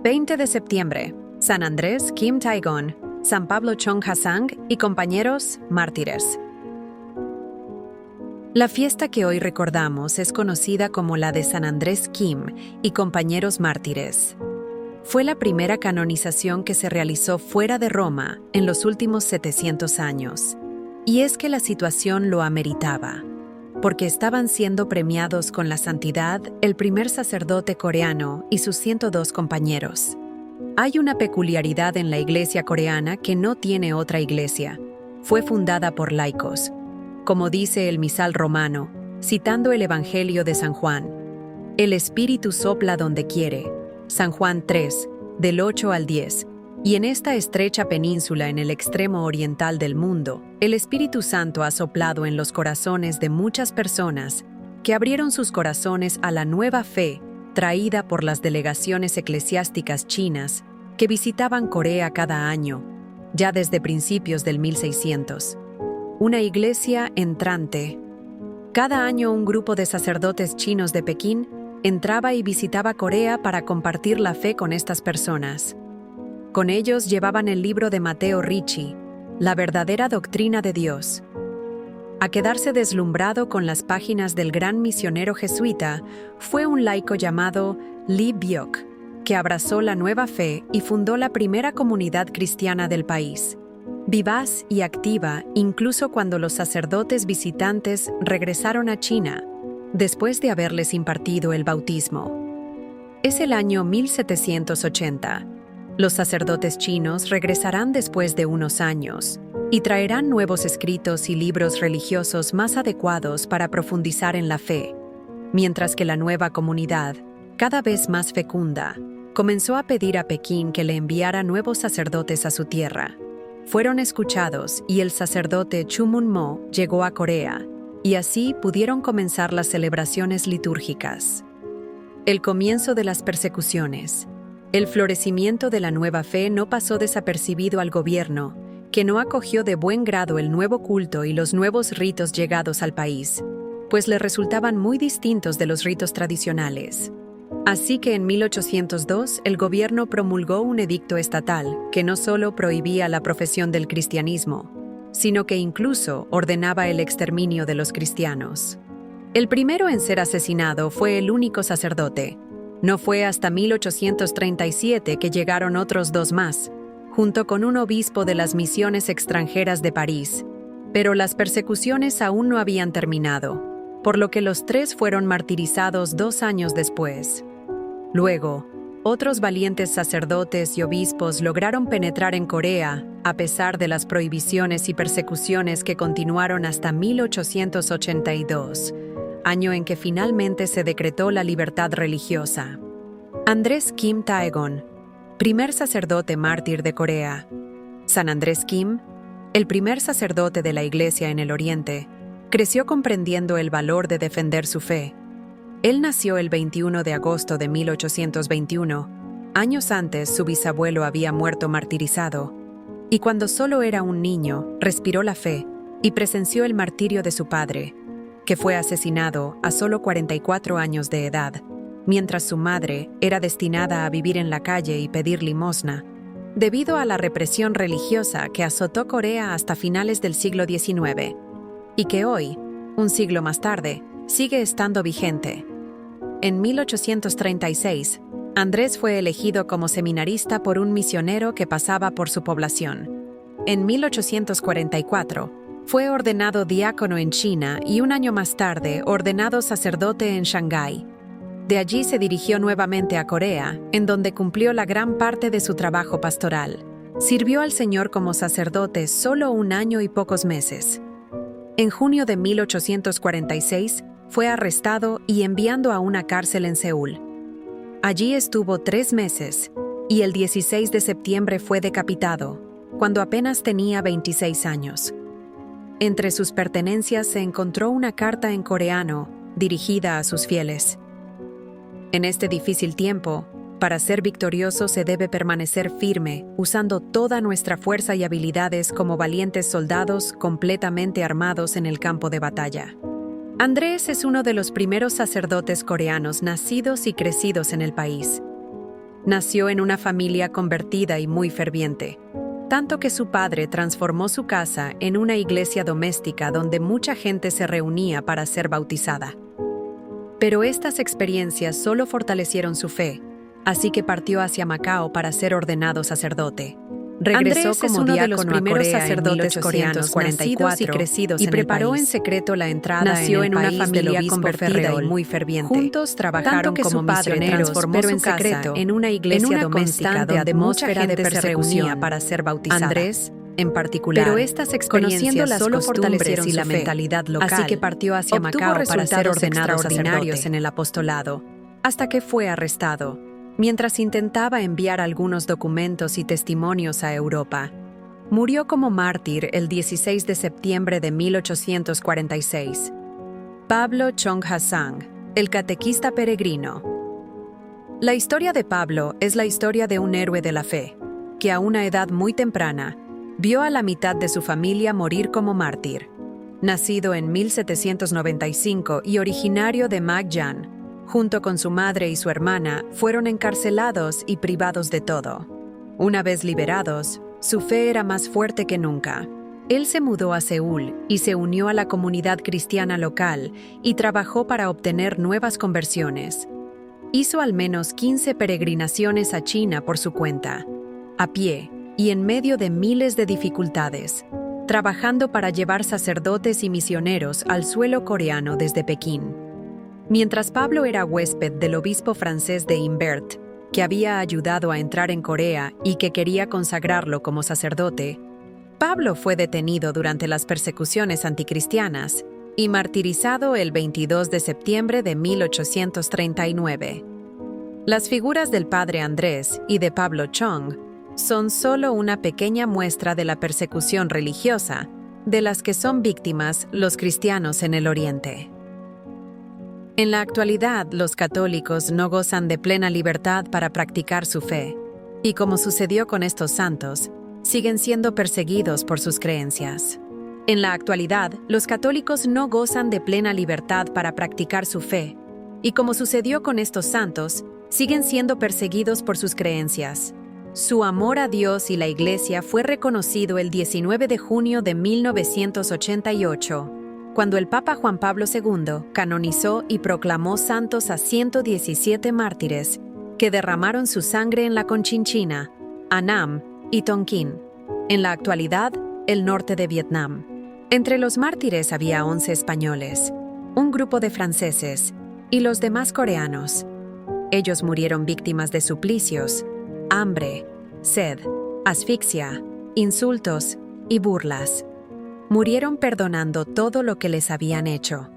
20 de septiembre, San Andrés Kim Taegon, San Pablo Chonghasang y compañeros mártires. La fiesta que hoy recordamos es conocida como la de San Andrés Kim y compañeros mártires. Fue la primera canonización que se realizó fuera de Roma en los últimos 700 años. Y es que la situación lo ameritaba, porque estaban siendo premiados con la santidad el primer sacerdote coreano y sus 102 compañeros. Hay una peculiaridad en la iglesia coreana que no tiene otra iglesia. Fue fundada por laicos. Como dice el misal romano, citando el Evangelio de San Juan, el Espíritu sopla donde quiere. San Juan 3, del 8 al 10. Y en esta estrecha península en el extremo oriental del mundo, el Espíritu Santo ha soplado en los corazones de muchas personas que abrieron sus corazones a la nueva fe traída por las delegaciones eclesiásticas chinas que visitaban Corea cada año, ya desde principios del 1600. Una iglesia entrante. Cada año un grupo de sacerdotes chinos de Pekín entraba y visitaba Corea para compartir la fe con estas personas. Con ellos llevaban el libro de Matteo Ricci, La verdadera doctrina de Dios. A quedarse deslumbrado con las páginas del gran misionero jesuita fue un laico llamado Lee Byok, que abrazó la nueva fe y fundó la primera comunidad cristiana del país. Vivaz y activa incluso cuando los sacerdotes visitantes regresaron a China, después de haberles impartido el bautismo. Es el año 1780. Los sacerdotes chinos regresarán después de unos años y traerán nuevos escritos y libros religiosos más adecuados para profundizar en la fe, mientras que la nueva comunidad, cada vez más fecunda, comenzó a pedir a Pekín que le enviara nuevos sacerdotes a su tierra. Fueron escuchados y el sacerdote Chu Mun Mo llegó a Corea, y así pudieron comenzar las celebraciones litúrgicas. El comienzo de las persecuciones. El florecimiento de la nueva fe no pasó desapercibido al gobierno, que no acogió de buen grado el nuevo culto y los nuevos ritos llegados al país, pues le resultaban muy distintos de los ritos tradicionales. Así que en 1802 el gobierno promulgó un edicto estatal que no solo prohibía la profesión del cristianismo, sino que incluso ordenaba el exterminio de los cristianos. El primero en ser asesinado fue el único sacerdote. No fue hasta 1837 que llegaron otros dos más, junto con un obispo de las misiones extranjeras de París, pero las persecuciones aún no habían terminado, por lo que los tres fueron martirizados 2 años después. Luego, otros valientes sacerdotes y obispos lograron penetrar en Corea, a pesar de las prohibiciones y persecuciones que continuaron hasta 1882, año en que finalmente se decretó la libertad religiosa. Andrés Kim Taegon, primer sacerdote mártir de Corea. San Andrés Kim, el primer sacerdote de la Iglesia en el Oriente, creció comprendiendo el valor de defender su fe. Él nació el 21 de agosto de 1821. Años antes, su bisabuelo había muerto martirizado, y cuando solo era un niño, respiró la fe y presenció el martirio de su padre, que fue asesinado a solo 44 años de edad, mientras su madre era destinada a vivir en la calle y pedir limosna, debido a la represión religiosa que azotó Corea hasta finales del siglo XIX, y que hoy, un siglo más tarde, sigue estando vigente. En 1836, Andrés fue elegido como seminarista por un misionero que pasaba por su población. En 1844, fue ordenado diácono en China y un año más tarde ordenado sacerdote en Shanghái. De allí se dirigió nuevamente a Corea, en donde cumplió la gran parte de su trabajo pastoral. Sirvió al Señor como sacerdote solo 1 año y pocos meses. En junio de 1846, fue arrestado y enviado a una cárcel en Seúl. Allí estuvo 3 meses, y el 16 de septiembre fue decapitado, cuando apenas tenía 26 años. Entre sus pertenencias se encontró una carta en coreano, dirigida a sus fieles. En este difícil tiempo, para ser victorioso se debe permanecer firme, usando toda nuestra fuerza y habilidades como valientes soldados completamente armados en el campo de batalla. Andrés es uno de los primeros sacerdotes coreanos nacidos y crecidos en el país. Nació en una familia convertida y muy ferviente, tanto que su padre transformó su casa en una iglesia doméstica donde mucha gente se reunía para ser bautizada. Pero estas experiencias solo fortalecieron su fe, así que partió hacia Macao para ser ordenado sacerdote. Regresó Andrés como es uno de diácono los a primeros Corea sacerdotes en coreanos 1844 nacidos y crecidos y en el preparó país. en secreto la entrada Nació en en una país del familia obispo convertida Ferreol. y muy ferviente. Juntos trabajaron Tanto que como su padre misioneros, transformó pero su en casa secreto, en una iglesia doméstica constante donde mucha atmósfera gente de se reunía persecución para ser bautizada. Andrés, en particular, Pero estas conociendo experiencias las solo costumbres fortalecieron y la su fe. mentalidad local, Así que partió hacia obtuvo Macao para ser resultados ordenado extraordinarios sacerdote. en el apostolado, hasta que fue arrestado, mientras intentaba enviar algunos documentos y testimonios a Europa. Murió como mártir el 16 de septiembre de 1846. Pablo Chong Ha-sang, el catequista peregrino. La historia de Pablo es la historia de un héroe de la fe, que a una edad muy temprana vio a la mitad de su familia morir como mártir. Nacido en 1795 y originario de Magyan, junto con su madre y su hermana, fueron encarcelados y privados de todo. Una vez liberados, su fe era más fuerte que nunca. Él se mudó a Seúl y se unió a la comunidad cristiana local y trabajó para obtener nuevas conversiones. Hizo al menos 15 peregrinaciones a China por su cuenta, a pie y en medio de miles de dificultades, trabajando para llevar sacerdotes y misioneros al suelo coreano desde Pekín. Mientras Pablo era huésped del obispo francés de Imbert, que había ayudado a entrar en Corea y que quería consagrarlo como sacerdote, Pablo fue detenido durante las persecuciones anticristianas y martirizado el 22 de septiembre de 1839. Las figuras del padre Andrés y de Pablo Chong son solo una pequeña muestra de la persecución religiosa de las que son víctimas los cristianos en el Oriente. En la actualidad, los católicos no gozan de plena libertad para practicar su fe, y como sucedió con estos santos, siguen siendo perseguidos por sus creencias. En la actualidad, los católicos no gozan de plena libertad para practicar su fe, y como sucedió con estos santos, siguen siendo perseguidos por sus creencias. Su amor a Dios y la Iglesia fue reconocido el 19 de junio de 1988, cuando el Papa Juan Pablo II canonizó y proclamó santos a 117 mártires que derramaron su sangre en la Conchinchina, Annam y Tonkin, en la actualidad, el norte de Vietnam. Entre los mártires había 11 españoles, un grupo de franceses y los demás coreanos. Ellos murieron víctimas de suplicios, hambre, sed, asfixia, insultos y burlas. Murieron perdonando todo lo que les habían hecho.